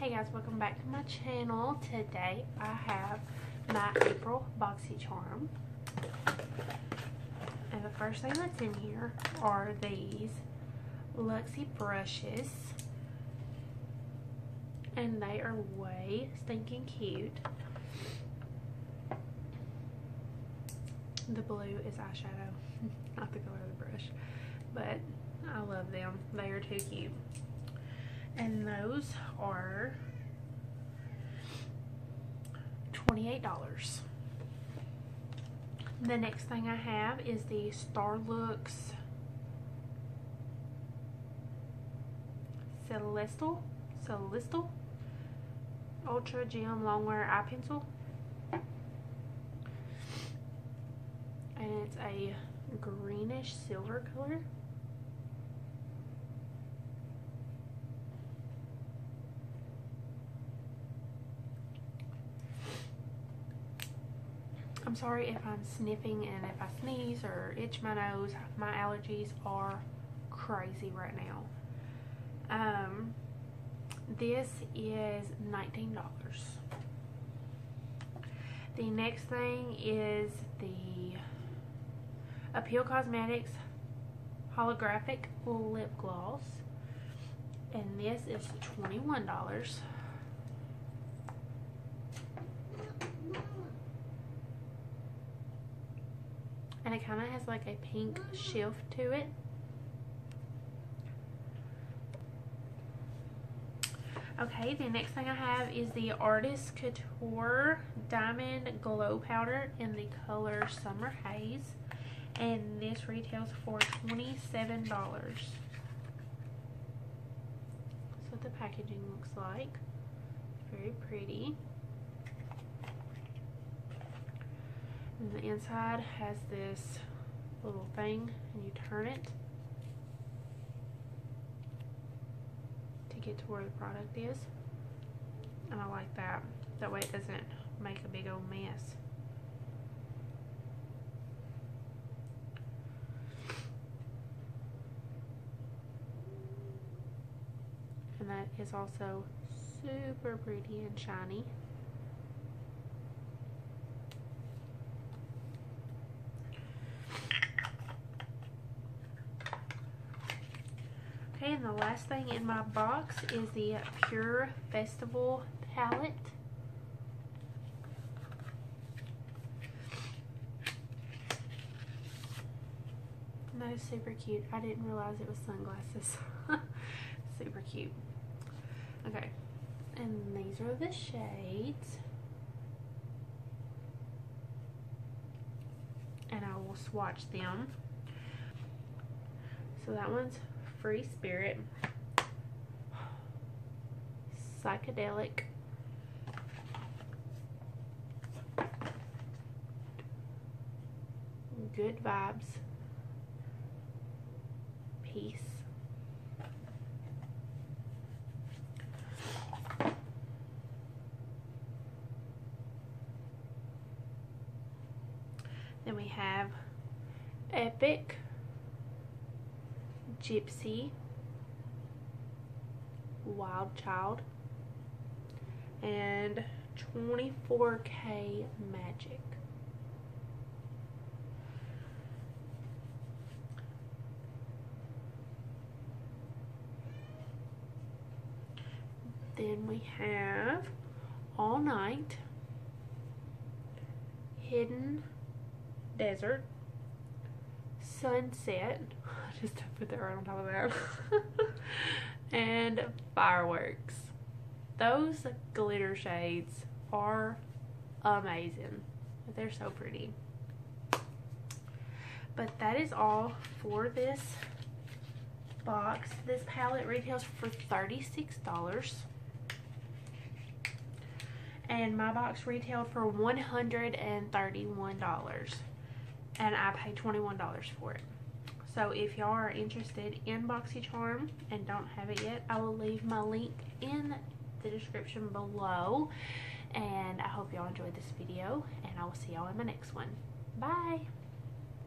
Hey guys, welcome back to my channel. Today I have my April BoxyCharm. And the first thing that's in here are these Luxie brushes. And they are way stinking cute. The blue is eyeshadow, not the color of the brush. But I love them. They are too cute. And those are $28. The next thing I have is the Starlux Celestial Ultra Gem Longwear Eye Pencil. And it's a greenish silver color. I'm sorry if I'm sniffing and if I sneeze or itch my nose. My allergies are crazy right now. This is $19. The next thing is the Appeal Cosmetics Holographic Lip Gloss. And this is $21. And it kind of has like a pink shift to it. Okay, the next thing I have is the Artist Couture Diamond Glow Powder in the color Summer Haze. And this retails for $27. That's what the packaging looks like. Very pretty. And the inside has this little thing, and you turn it to get to where the product is. And I like that. That way it doesn't make a big old mess. And that is also super pretty and shiny. Okay, and the last thing in my box is the Pure Festival palette. And that is super cute. I didn't realize it was sunglasses. Super cute. Okay, and these are the shades. And I will swatch them. So that one's Free Spirit, Psychedelic, Good Vibes, Peace, then we have Epic, Gypsy, Wild Child, and 24K Magic. Then we have All Night, Hidden Desert, Sunset, just to put that right on top of that, and Fireworks. Those glitter shades are amazing. They're so pretty. But that is all for this box. This palette retails for $36. And my box retailed for $131. And I paid $21 for it. So if y'all are interested in BoxyCharm and don't have it yet, I will leave my link in the description below. And I hope y'all enjoyed this video, and I will see y'all in my next one. Bye!